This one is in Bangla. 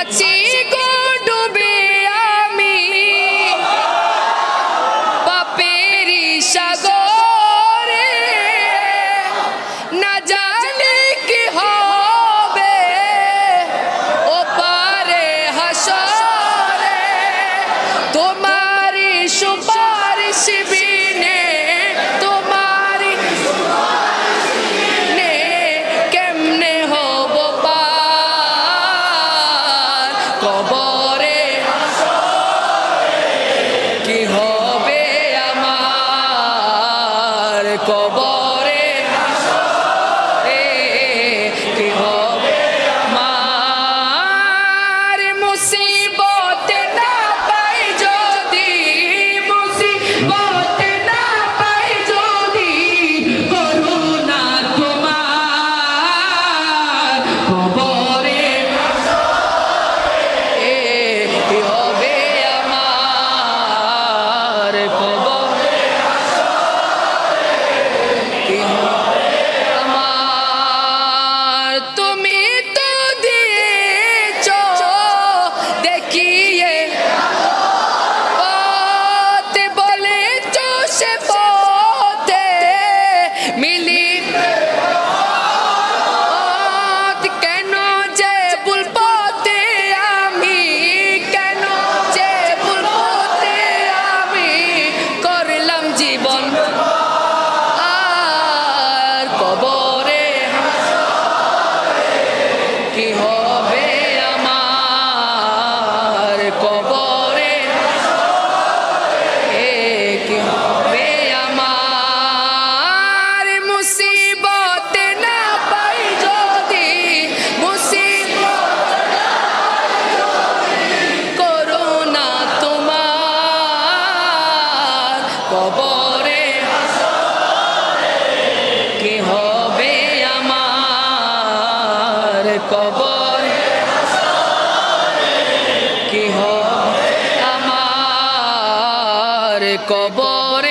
আছি গো ডুবে আমি পাপেরি সাগরে, না জানি কি হবে ওপারে হাসরে। তোমারি সুপারিশ বিনে, তোমারি নে কেমনে হব পার কবরে। কি হবে আমার কবরে, কি হবে আমার মুসিবত না পাই যদি, মুসিবত না পাই যদি, করুণা তোমার কবরে। কি হবে আমার কবরে, কি হবে আমার। তুমি তো দিয়েছ দেখিয়ে পথ, বলেছ সে পথে মিলিতে পথ। কেন যে ভুল পথে আমি, কেন যে ভুল পথে আমি করলাম জীবন আর কবরে। কি হবে আমার কবরে, কি হবে আমার মুসিবত না পাই যদি, মুসিবত করুণা তোমার কবরে। কি হবে আমার কবরে, কি হবে আমার কবরে।